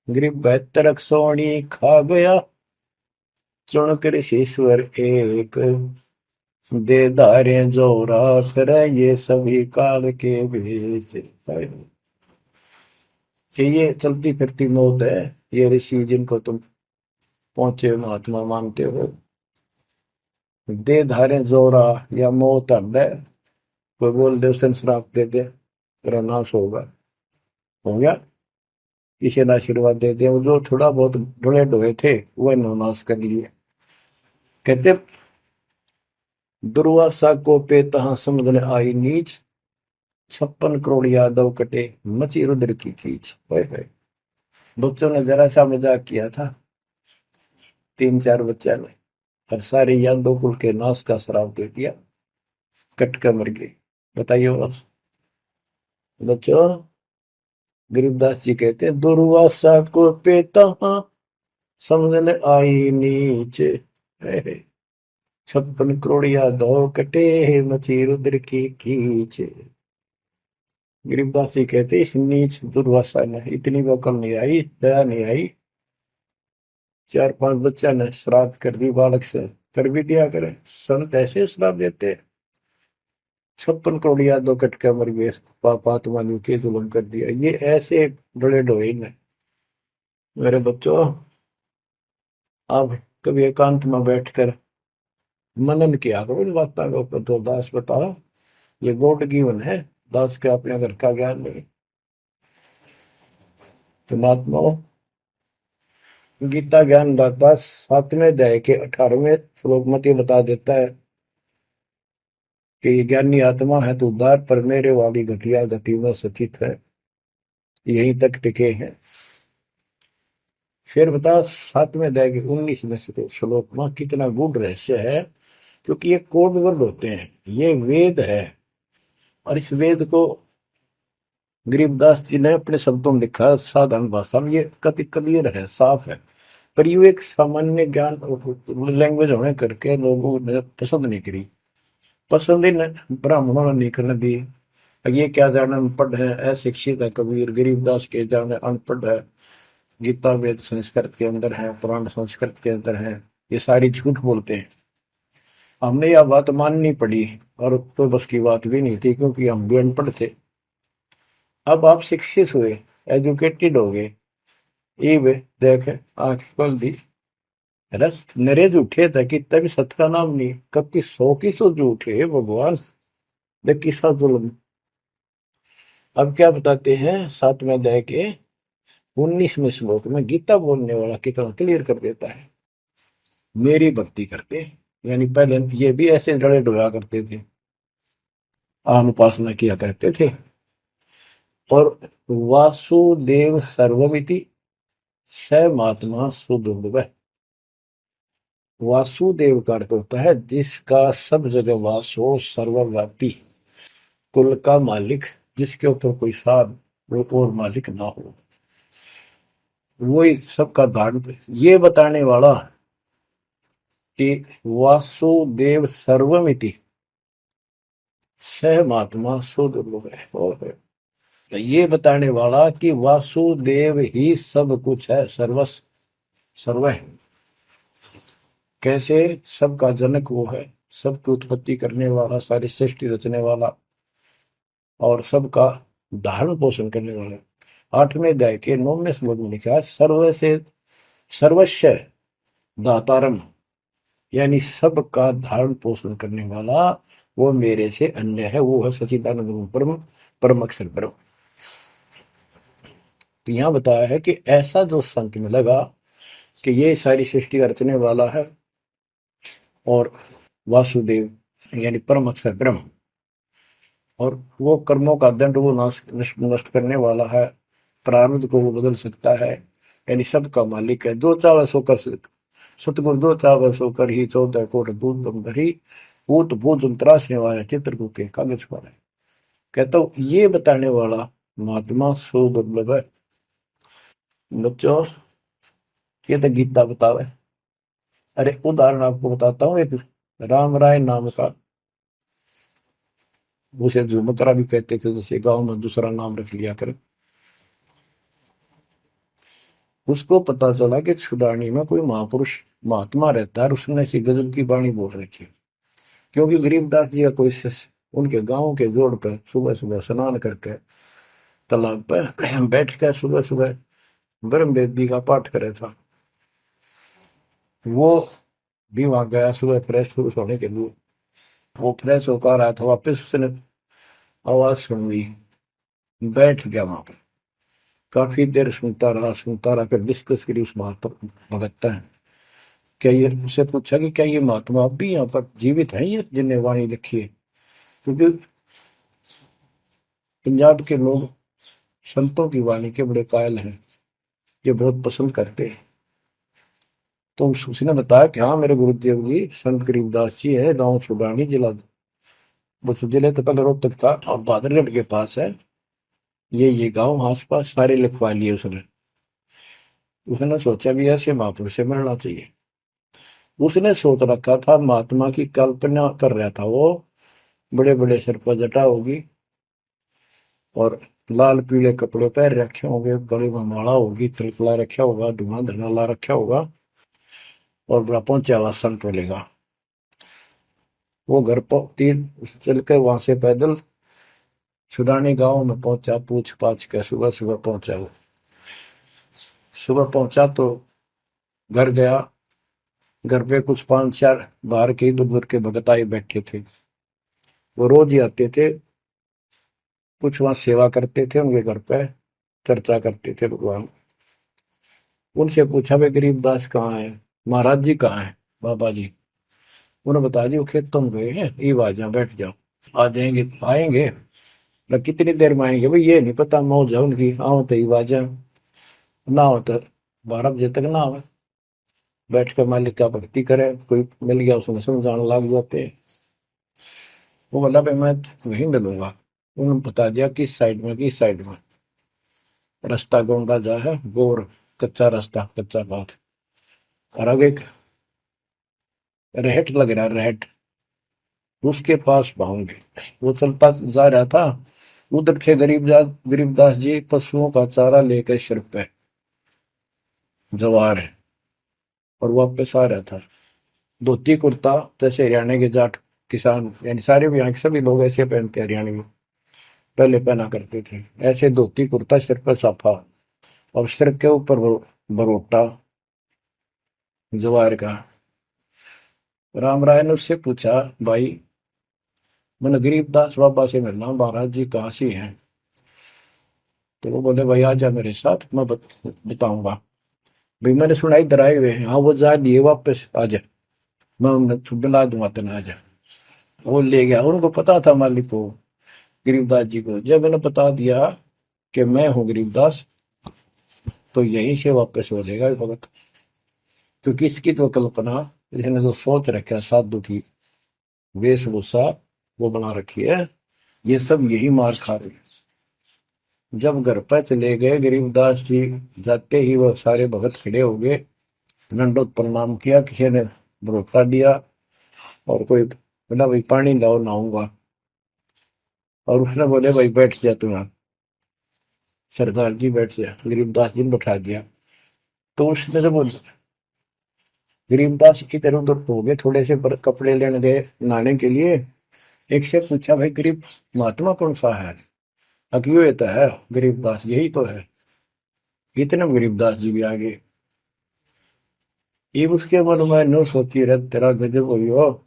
गरीब 72 सोनी खा गया चुन कर ईश्वर एक, दे धारे जोरा फिर ये सभी काल के भेष। ये चलती फिरती मौत है। ये ऋषि जिनको तुम पहुंचे महात्मा मानते हो, दे धारे जोरा या मौत है। कोई बोल दे उसे श्राप दे दे तेरा नाश होगा, हो गया। किसी ने आशीर्वाद दे दिया, वो जो थोड़ा बहुत ढोए ढोए थे वह नाश कर लिए। कहते दुर्वासा को पे तहां समझने आई नीच, 56 करोड़ यादव कटे मची रुद्र की कीच। बच्चों ने जरा सा मजाक किया था, 3-4 बच्चा ने, और सारे यादव कुल के नाश का श्राप दे दिया, कट कर मर गए। बताइए बस बच्चों। गरीबदास जी कहते हैं दुर्वासा को पे तहां समझने आई नीच, 56 करोड़ यादव कटे मची रुद्र की कीच। गरीबदास जी कहते इस नीच दुर्वासा ने इतनी वकल नहीं आई, दया नहीं आई। 4-5 बच्चा ने श्राद्ध कर दी, बालक से कर भी दिया करे। संत ऐसे श्राप देते, 56 करोड़ यादव कट के मर गए, पापात्मा ने के जुल्म कर दिया। ये ऐसे बड़े ढोए ने। मेरे बच्चों, आप कभी एकांत में बैठकर मनन किया करो इन बातों के ऊपर। तो दास बताओ, ये गॉड गिवन है, दास के अपने घर का ज्ञान नहीं। तो महात्माओं, गीता ज्ञान दाता 7वें अध्याय के 18वें श्लोक में ये बता देता है कि ज्ञानी आत्मा है तो उद्धार पर मेरे वाली घटिया गति में स्थित है, यहीं तक टिके हैं। फिर बता 7वें अध्याय के 19वें श्लोक में कितना गूढ़ रहस्य है, क्योंकि ये कोड वर्ड होते हैं, ये वेद है। और इस वेद को गरीबदास जी ने अपने शब्दों में लिखा, साधारण भाषा में, ये कति क्लियर है, साफ है। पर ये एक सामान्य ज्ञान लैंग्वेज होने करके लोगों ने पसंद नहीं करी। पसंद ही ब्राह्मणों ने नहीं करने दी। ये क्या जाने अनपढ़ है, अशिक्षित है कबीर। गरीबदास के जाने अनपढ़ है, गीता वेद संस्कृत के अंदर है, पुराण संस्कृत के अंदर है, ये सारी झूठ बोलते हैं। हमने यह बात माननी पड़ी, और तो बस की बात भी नहीं थी, क्योंकि हम भी अनपढ़ थे। अब आप शिक्षित हुए, एजुकेटेड हो गए, ये देख आंख खोल दी, रस नरे झूठे था कि तभी सत का नाम नहीं, कब की 100 की 100 झूठे भगवान, देख किसा जुल्म। अब क्या बताते हैं 7वें अध्याय के 19वें श्लोक में, गीता बोलने वाला कितना क्लियर कर देता है। मेरी भक्ति करते, यानी पहले ये भी ऐसे डरे डोया करते थे, आम उपासना किया करते थे। और वासुदेव सर्वमिति स महात्मा सुदुर्लभ। वासुदेव का अर्थ होता है जिसका सब जगह वास हो, सर्वव्यापी, कुल का मालिक, जिसके ऊपर कोई साथ और मालिक ना हो, वही सबका धारण। ये बताने वाला कि वासुदेव सर्वमिति सह महात्मा सुदुर्लभ है। और ये बताने वाला कि वासुदेव ही सब कुछ है, सर्वस्व सर्व है। कैसे? सबका जनक वो है, सबकी उत्पत्ति करने वाला, सारी सृष्टि रचने वाला, और सबका धारण पोषण करने वाला। 8वें अध्याय के 9वें श्लोक में लिखा है सर्व से सर्वस्व दातारम, यानी सबका धारण पोषण करने वाला वो मेरे से अन्य है, वो है सच्चिदानंद परम परम अक्षर ब्रह्म। तो यहां बताया है कि ऐसा जो संत में लगा कि ये सारी सृष्टि रचने वाला है, और वासुदेव यानी परम अक्षर ब्रह्म, और वो कर्मों का दंड वो नष्ट करने वाला है, प्रारब्ध को वो बदल सकता है, यानी सबका मालिक है, जो चाहे सो कर सतगुरु दो चाव सो कर ही 14 कोट दूध तुम धरी ऊत भूत त्रासने वाला चित्रकूट के कागज पर है। कहता हूँ ये बताने वाला महात्मा सो दुर्लभ है। बच्चों ये तो गीता बतावे। अरे उदाहरण आपको बताता हूँ, एक राम राय नाम का, उसे झुमकरा भी कहते थे, जैसे गांव में दूसरा नाम रख लिया कर। उसको पता चला कि छुड़ानी में कोई महापुरुष महात्मा रहता है, उसने ऐसी गजब की वाणी बोल रखी। क्योंकि गरीबदास जी का कोई शिष्य उनके गांव के जोड़ पर सुबह सुबह स्नान करके तालाब पर बैठ कर सुबह सुबह ब्रह्म वेदी का पाठ करे था। वो भी वहां गया सुबह फ्रेश होने के लिए। वो फ्रेश होकर आया था, वापस उसने आवाज सुन ली, बैठ गया वहां पर। काफी देर सुनता रहा, फिर डिस्कस करी उस महात्मा भगत है। क्या ये उससे पूछा कि क्या ये महात्मा अब भी यहाँ पर जीवित है, ये जिन्हें वाणी लिखी है? क्योंकि पंजाब के लोग संतों की वाणी के बड़े कायल हैं, ये बहुत पसंद करते हैं। तो उसने बताया कि हाँ मेरे गुरुदेव जी संत गरीबदास जी है, गांव छुड़ानी जिला, वो जिले तो पहले रोहतक था और बादरगढ़ के पास है। ये गांव आस पास सारे लिखवा लिए उसने। उसने सोचा भी ऐसे महापुरुष से मिलना चाहिए। उसने सोच रखा था महात्मा की कल्पना कर रहा था वो, बड़े बड़े सिर पर जटा होगी और लाल पीले कपड़े पहन रखे होंगे, गले में माला होगी, तिलक ला रखा होगा, धुआं धना ला रखा होगा और बड़ा पहुंचा हुआ संत मिलेगा। वो घर पर तीन चल के वहां से पैदल सुडानी गांव में पहुंचा, पूछ पाछ के सुबह सुबह पहुंचा। वो सुबह पहुंचा तो घर गया। घर पे कुछ 5-4 बाहर के इधर उधर के भगत आए बैठे थे। वो रोज ही आते थे, कुछ वहां सेवा करते थे, उनके घर पे चर्चा करते थे भगवान। उनसे पूछा भाई गरीबदास कहाँ है, महाराज जी कहाँ है, बाबा जी? उन्होंने बताया जी वो खेतों में गए हैं, ये आ जाओ बैठ जाओ। आ जाएंगे, आएंगे ना, कितनी देर में आएंगे भाई ये नहीं पता, मौज है उनकी, आओ तो ही आ जाए, ना हो तो 12 बजे तक ना आवे। बैठ कर मालिक का भक्ति करे, कोई मिल गया उसमें समझाने लग जाते हैं। वो बोला भाई मैं वहीं मिलूंगा। उन्होंने बता दिया किस साइड में, किस साइड में। रास्ता गोंडा जा है, गोर कच्चा रास्ता, कच्चा बात, और आगे एक रहट लग रहा है, रहट, उसके पास पहुंचे। वो चलता जा रहा था, उधर थे गरीबदास जी पशुओं का चारा लेकर सिर पे जवार है, और वापस आ रहा था। धोती कुर्ता, जैसे हरियाणा के जाट किसान, यानी सारे भी यहाँ के सभी लोग ऐसे पहनते हैं, हरियाणा में पहले पहना करते थे ऐसे धोती कुर्ता, सिर पर साफा और सिर के ऊपर बरोटा जवार का। राम राय ने उससे पूछा भाई मैंने गरीबदास बाबा से मिलना, महाराज जी कहाँ से हैं? तो वो बोले भाई आ जा मेरे साथ, मैं बताऊंगा। भाई मैंने सुना इधर आए हुए हैं, हाँ वो जा दिए वापस, आ जा, मैं उन्हें दिला दूंगा तेना, आ जा। वो ले गया। उनको पता था मालिक को, गरीबदास जी को। जब मैंने बता दिया कि मैं हूँ गरीबदास, तो यहीं से वापस हो जाएगा भगत। क्योंकि इसकी तो कल्पना, इसने जो सोच रखा है साधु की वेशभूषा वो बना रखी है, ये सब यही मार खा रहे हैं। जब घर पर चले गए गरीबदास जी, जाते ही वो सारे भगत खड़े हो गए, दंडोत प्रणाम किया, किसी ने भरोसा दिया और कोई बोला भाई पानी लाओ नहाऊंगा, और उसने बोले भाई बैठ जा तू यहाँ। सरदार जी बैठ गया, गरीबदास जी ने बैठा दिया। तो उसने जब गरीबदास इधर उधर हो गए, थोड़े से कपड़े लेने गए नहाने के लिए, एक से पूछा भाई गरीब महात्मा कौन सा है? अकियो ये तो है गरीबदास, यही तो है। इतने में गरीबदास जी भी आ गए। ये उसके मन में नो सोची रहे तेरा गजब हुई हो,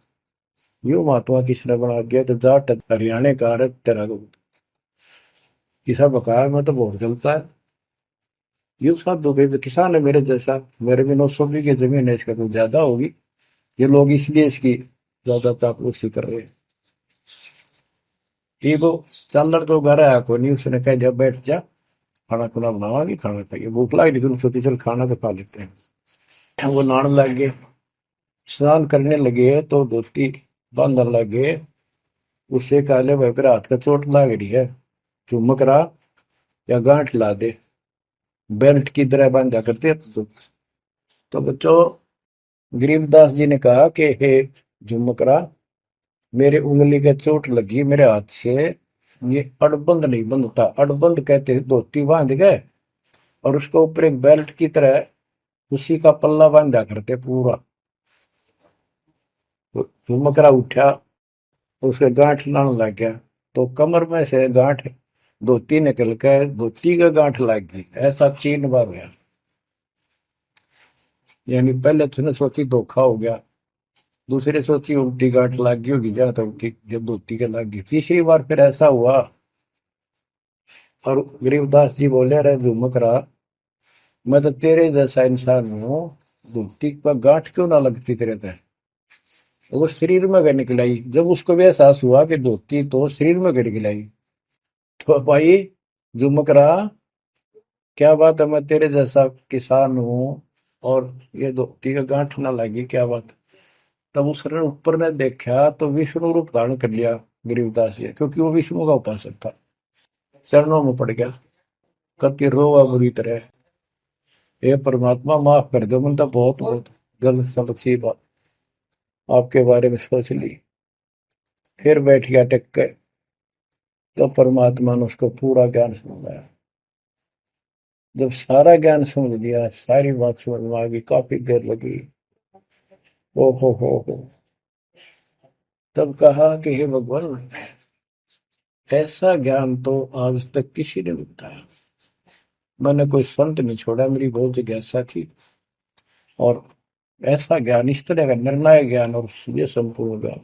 यू महात्मा किसने बना दिया, तो जाट हरियाणा का रहे तेरा किसा बकाया में तो बहुत चलता है। यू साधु भाई किसान है मेरे जैसा, मेरे भी 900 बीघे जमीन है, इसका तो ज्यादा होगी, ये लोग इसलिए इसकी ज्यादा चापलूसी कर रहे हैं। ये वो चालर तो घर आया को नहीं, उसने कह दिया बैठ जा, खाना खुना बनावागी, खाना खाइए, भूख लग रही थी, सोची चल खाना तो खा लेते हैं। वो नहाने लग गए, स्नान करने लगे तो धोती बांधने लगे। उससे काले भाई पर हाथ का चोट लग रही है, चुमक रहा या गांठ ला दे, बेल्ट की तरह बांधा करते। तो बच्चों, गरीबदास जी ने कहा कि हे झुमकरा, मेरे उंगली का चोट लगी मेरे हाथ से, ये अड़बंद नहीं बंधता। अड़बंद कहते हैं धोती बांध गए और उसके ऊपर एक बेल्ट की तरह उसी का पल्ला बांधा करते पूरा। तो झुमकरा उठा, उसके गांठ लाने लग गया, तो कमर में से गांठ धोती निकल कर धोती का गांठ लग गई। ऐसा 3 बार गया। यानी पहले तूने सोची धोखा हो गया, दूसरे सोची उल्टी गांठ लग गई होगी, जहां तक उल्टी जब धोती के लग गई, तीसरी बार फिर ऐसा हुआ। और गरीबदास जी बोले, अरे झुमकरा, मैं तो तेरे जैसा इंसान हूँ, धोती पर गांठ क्यों ना लगती तेरे तय। वो शरीर में गए निकलाई। जब उसको भी एहसास हुआ कि धोती तो शरीर में गए निकलाई, तो भाई झुमकरा, क्या बात है, मैं तेरे जैसा किसान हूँ और ये धोती का गांठ ना लगी, क्या बात। तब उसने ऊपर ने देखा तो विष्णु रूप धारण कर लिया गरीबदास जी, क्योंकि वो विष्णु का उपासक था। चरणों में पड़ गया, कति रोवा बुरी तरह, हे परमात्मा माफ कर दो, मैंने तो बहुत बहुत गलत समझी बात आपके बारे में सोच ली। फिर बैठ गया टेक के, तो परमात्मा ने उसको पूरा ज्ञान समझाया। जब सारा ज्ञान समझ लिया, सारी बात समझ में आ गई, काफी देर लगी। ओ हो, तब कहा कि हे भगवान, ऐसा ज्ञान तो आज तक किसी ने नहीं बताया। मैंने कोई संत नहीं छोड़ा, मेरी बहुत जिज्ञासा थी, और ऐसा ज्ञान, इस तरह का निर्णायक ज्ञान और ये संपूर्ण ज्ञान,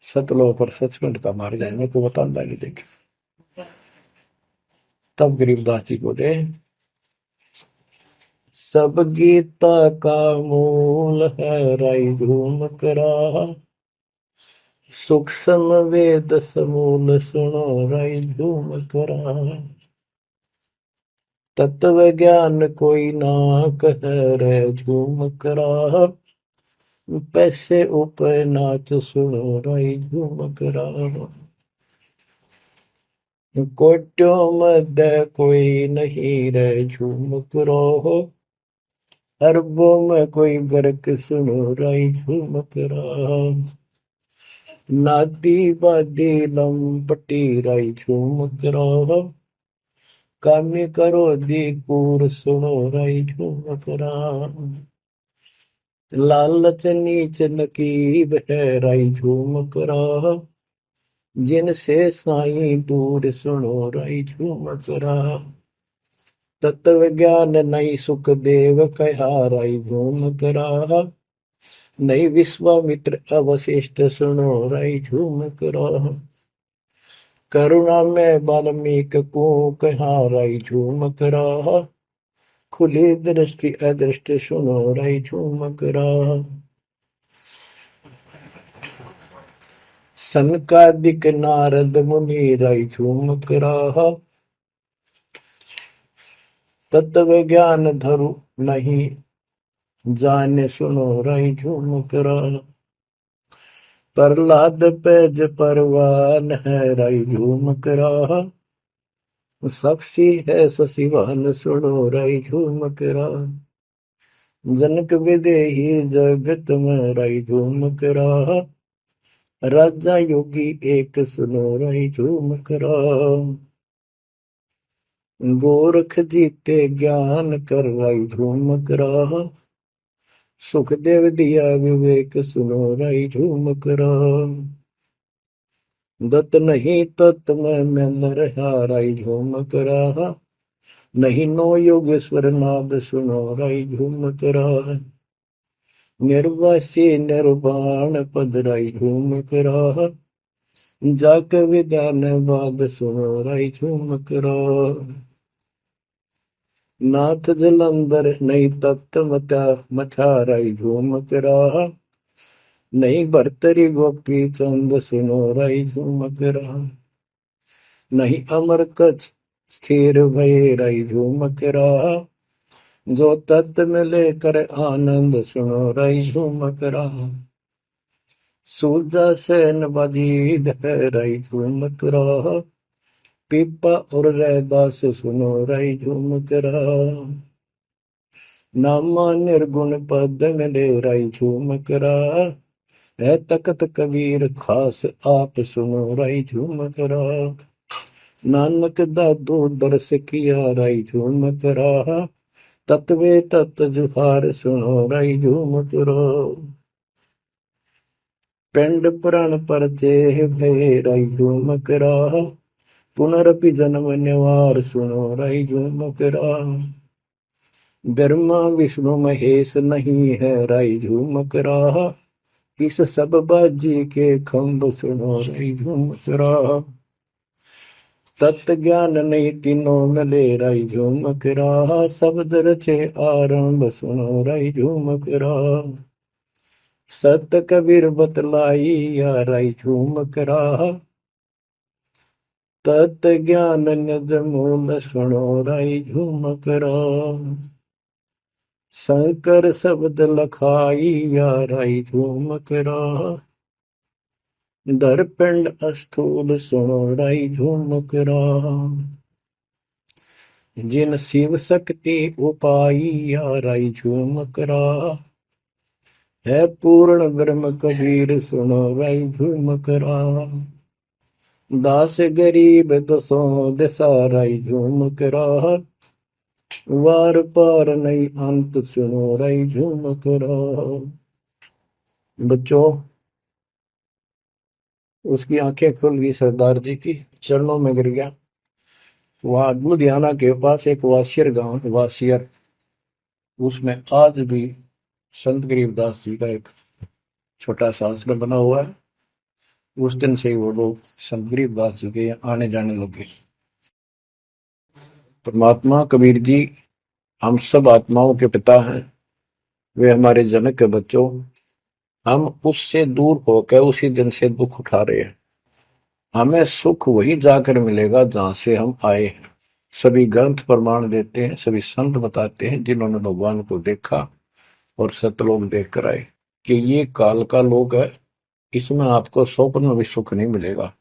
सतलोक और सचखंड का मार्ग मेरे को बताना नहीं देखे। तब गरीबदास जी बोले, सब गीता का मूल है राई झूम करा, सूक्ष्म वेद समूल सुनो राई झूम करा, तत्व ज्ञान कोई ना कह रे झूम करा, पैसे ऊपर नाच सुनो राई झूम करा, कोट्यों मध्य कोई नहीं रे झूम करो, अरबों में कोई गर्क सुनो राई झूम करा, नादी बादी लंपटी राई झूम करा, कामी करो दी कूर सुनो राई झूम करा, लालच नीच नकीब है राई झूम करा, जिनसे साईं दूर सुनो राई झूम करा, तत्व ज्ञान नहीं सुख देव कहा राई झूम करा, नहीं विश्वामित्र अवशिष्ट सुनो राई झूम करा, करुणा में वाल्मीकि को कहा राई झूम करा, खुली दृष्टि अदृष्ट सुनो राई झूम करा, सनकादिक नारद मुनि राई झूम करा, तत्व ज्ञान धरु नहीं जाने सुनो राई झूम करा, प्रहलाद पैज परवान है राई झूम करा, साक्षी है शशिवान सुनो राई झूम करा, जनक विदेही जगत में राई झूम करा, राजा योगी एक सुनो राई झूम करा, गोरख जीते ज्ञान कर राई झूम करा, सुखदेव दिया विवेक सुनो राई झूम करा, दत्त नहीं तत् में रहा राई झूम करा, नहीं नो योगेश्वर नाद सुनो राई झूम करा, निर्वासी निर्वाण पद राई झूम करा, जाक विधान बाद सुनो राई झूम करा, नाथ जलंधर नहीं तत्त मथा मथा राई झूम करा, नहीं भरतरी गोपी चंद सुनो राई झूम करा, नहीं अमर कच्छ स्थिर भय राई झूम करा, जो तत् में लेकर आनंद सुनो रही झूमक रहा। सूरजा सैन बजीद है रही झूमक रहा। पीपा और रैदास सुनो रही झूमक रहा। नामा निर्गुण पद में ले रही झूमक रहा। है तकत कबीर खास आप सुनो रही झूमक रहा। नानक दादू दरस किया रही झूमक रहा। तत्वे तत् जुहार सुनो रही झूमक रहा। पिंड पुराण पर देह भय रही झूमक रहा। पुनरपि जन्म निवार सुनो रही झूमक रहा। ब्रह्मा विष्णु महेश नहीं है रही झूमक रहा। इस सब बाजी के खंभ सुनो रही झूमक रहा। तत्व ज्ञान नहीं तीनों मिले रही झूमक रहा। शब्द रचे आरंभ सुनो रही झूमक रहा। सत कबीर बतलाई या रही झूमक रहा। तत् ज्ञान निज मूल सुनो रही झूमक रहा। शंकर शब्द लखाई या रही झूमक रहा। दरपिंड अस्थूल सुनो रही झूमक रहा। जिन शिव शक्ति उपाई या रही झूमक रहा। है पूर्ण ब्रह्म कबीर सुनो रही झूमक रहा। दास गरीब दसों दिशा रही झूमक रहा। वार पार नहीं अंत सुनो रही झूमक रहा। बच्चों, उसकी आंखें खुल गई, सरदार जी की चरणों में गिर गया। वहां लुधियाना के पास एक वासियर गांव, वासियर, उसमें आज भी संत गरीबदास जी का एक छोटा सा आश्रम बना हुआ है। उस दिन से ही वो लोग संत गरीबदास जी के आने जाने लगे। परमात्मा कबीर जी हम सब आत्माओं के पिता हैं। वे हमारे जनक के बच्चों, हम उससे दूर होकर उसी दिन से दुख उठा रहे हैं। हमें सुख वही जाकर मिलेगा जहां से हम आए हैं। सभी ग्रंथ प्रमाण देते हैं, सभी संत बताते हैं जिन्होंने भगवान को देखा और सतलोक देख कर आए कि ये काल का लोक है, इसमें आपको स्वप्न में भी सुख नहीं मिलेगा।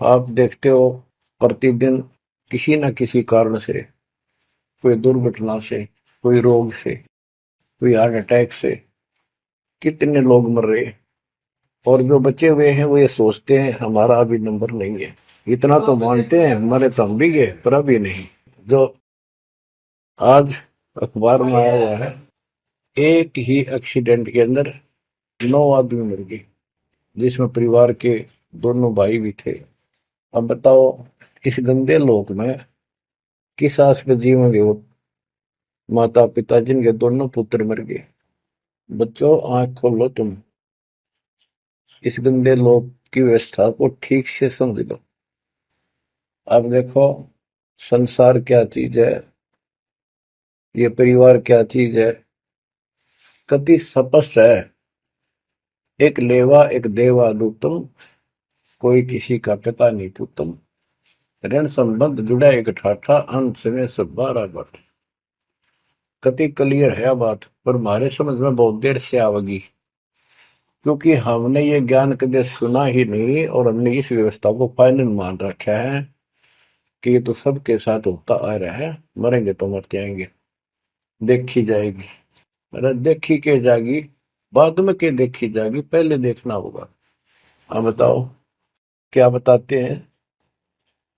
आप देखते हो प्रतिदिन किसी न किसी कारण से, कोई दुर्घटना से, कोई रोग से, कोई हार्ट अटैक से कितने लोग मर रहे हैं। और जो बचे हुए हैं वो ये सोचते हैं हमारा अभी नंबर नहीं है। इतना तो मानते हैं मरे तो हम भी गए, पर अभी नहीं। जो आज अखबार में आया हुआ है, एक ही एक्सीडेंट के अंदर 9 आदमी मर गए, जिसमें परिवार के दोनों भाई भी थे। अब बताओ इस गंदे लोक में किस आस पे जीवेंगे वो माता पिता जिनके दोनों पुत्र मर गए। बच्चों, आंख खोलो, तुम इस गंदे लोक की व्यवस्था को ठीक से समझ लो। अब देखो संसार क्या चीज है, ये परिवार क्या चीज है, कति स्पष्ट है। एक लेवा एक देवा दूतम, कोई किसी का पिता नहीं पुतम। ऋण संबंध जुड़ा एक ठाठा, अंत में सब 12 बट। कति क्लियर है बात, पर हमारे समझ में बहुत देर से आवेगी, क्योंकि हमने ये ज्ञान कभी सुना ही नहीं और हमने इस व्यवस्था को फाइनल मान रखा है कि ये तो सबके साथ होता आ रहा है, मरेंगे तो मरते आएंगे, देखी जाएगी। अरे देखी के जाएगी, बाद में के देखी जाएगी, पहले देखना होगा। हाँ बताओ क्या बताते हैं।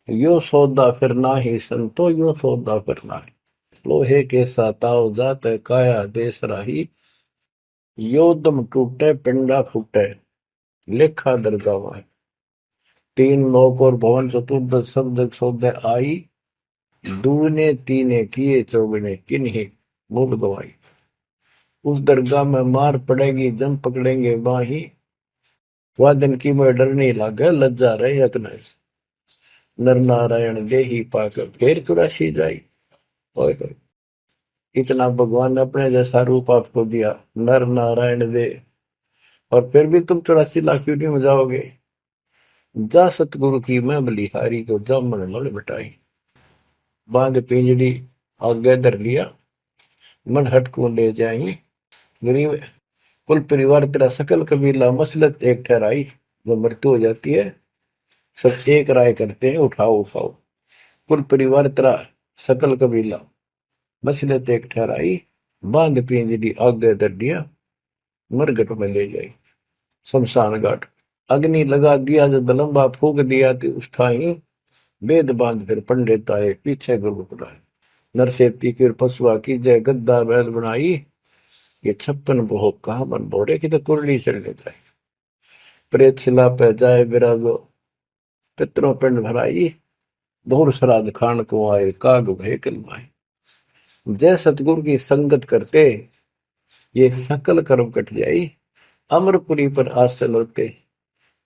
यो सौदा फिर ना ही संतो, यो सौदा फिर ना ही। लोहे के साताव जात काया देश राही। यो दम टूटे पिंडा फूटे, लेखा दरगावा। तीन लोक और भवन चतुर्दश शब्द सौदे आई। दूने तीने किए चौगने किन्हीं मूल गवाई। उस दरगाह में मार पड़ेगी जम पकड़ेंगे बाही। वह दिन की में डर नहीं लागे लज्जा रहे अकने। नर नारायण दे ही पाकर फिर चुरासी जाई। ओए होए, इतना भगवान ने अपने जैसा रूप आपको दिया, नर नारायण दे, और फिर भी तुम 84 लाख क्यों में जाओगे। जा सतगुरु की मैं बलिहारी, तो जामन मल बिटाई। बांध पिंजड़ी आगे धर लिया, मन हट को ले जाई। गरीब कुल परिवार तेरा सकल कबीला मसलत एक ठहराई। जब मृत्यु हो जाती है सब एक राय करते हैं, उठाओ उठाओ। कुल परिवार तेरा सकल कबीला मसलत एक ठहराई। बांध पिंजरी आगे दर दिया, मरघट में ले जाई शमशान घाट। अग्नि लगा दिया जब लंबा फूक दिया तो उस ठाई। वेद बांध फिर पंडित आए पीछे गुरु बुलाए। नरसेती फिर पशुआ की जय गद्दा बैल बनाई। ये 56 भोग कहा मन बोरे की तो कुरली चढ़ने जाए। प्रेत शिला पे जाए विराजो, पितरों पिंड भराई। बहुर श्राद्ध खान को आए, काग भय कलमाए। जय सतगुरु की संगत करते ये सकल कर्म कट जाई। अमरपुरी पर आसन होते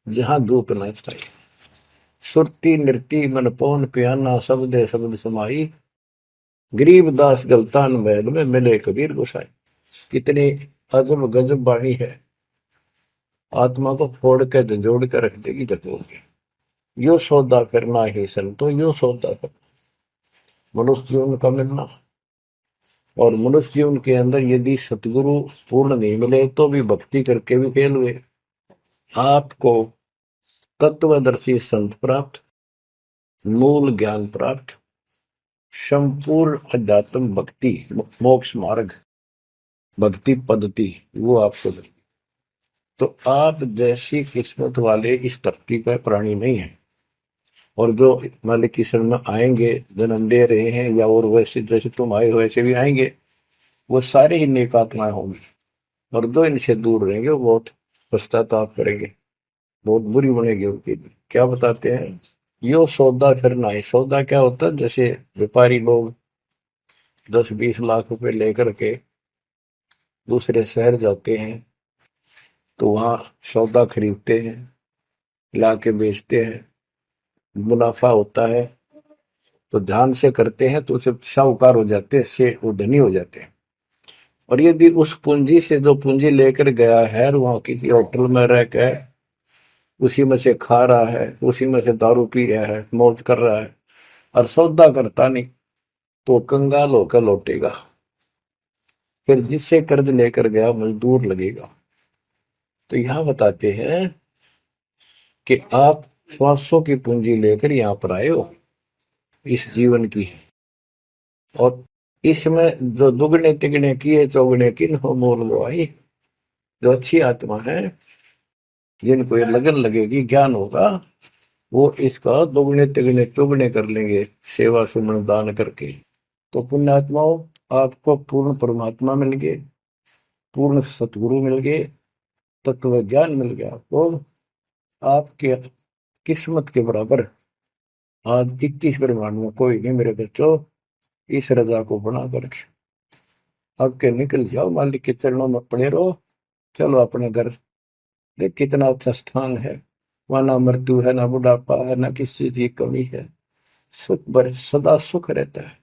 जहां धूप न छाई। सुरती नृती मन पौन पियाना, शब्दे शब्द समाई। गरीब दास गलतान महल में मिले कबीर गोसाई। कितनी अजब गजब वाणी है, आत्मा को फोड़ के झंझोड़ के रख देगी जतोड़ के। यो सौदा करना ही संतो, यो सौदा करना मनुष्य जीवन का मिलना। और मनुष्य जीवन के अंदर यदि सतगुरु पूर्ण नहीं मिले तो भी भक्ति करके भी फेल हुए। आपको तत्वदर्शी संत प्राप्त, मूल ज्ञान प्राप्त, संपूर्ण अध्यात्म भक्ति मोक्ष मार्ग भक्ति पद्धति वो आपको मिले। तो आप जैसी किस्मत वाले इस धरती पर प्राणी नहीं है। और जो मालिक की शरण में आएंगे, जन्म दे रहे हैं या और वैसे जैसे तुम आए हो वैसे भी आएंगे, वो सारे ही नेक आत्माएं होंगी। और जो इनसे दूर रहेंगे वो बहुत पश्चाताप करेंगे, बहुत बुरी बनेगी उनकी। क्या बताते हैं, यो सौदा करना है। सौदा क्या होता है, जैसे व्यापारी लोग 10-20 लाख रुपए लेकर के दूसरे शहर जाते हैं तो वहां सौदा खरीदते हैं, ला के बेचते हैं, मुनाफा होता है तो ध्यान से करते हैं तो उसे साहूकार हो जाते हैं, से वो धनी हो जाते हैं। और यदि उस पूंजी से जो पूंजी लेकर गया है वहां किसी होटल में रह के उसी में से खा रहा है, उसी में से दारू पी रहा है, मौज कर रहा है और सौदा करता नहीं, तो कंगाल होकर लौटेगा। फिर जिससे कर्ज लेकर गया मजदूर लगेगा। तो यहां बताते हैं कि आप श्वासों की पूंजी लेकर यहां पर आए हो इस जीवन की, और इसमें जो दुगने तिगने किए चौगने किन हो मोल वो आई। जो अच्छी आत्मा है जिनको ये लगन लगेगी, ज्ञान होगा, वो इसका दोगुने तिगने चौगने कर लेंगे सेवा सुमन दान करके। तो पुण्यात्माओं, आपको पूर्ण परमात्मा मिल गए, पूर्ण सतगुरु मिल गए, तत्व ज्ञान मिल गया। तो आपके किस्मत के बराबर आज 21 ब्रह्मांड में कोई नहीं मेरे बच्चों। इस रजा को बना कर अब के निकल जाओ, मालिक के चरणों में पड़े रहो। चलो अपने घर, देख कितना अच्छा स्थान है। वहां ना मृत्यु है, ना बुढ़ापा है, ना किसी चीज की कमी है। सुख भरे सदा सुख रहता है।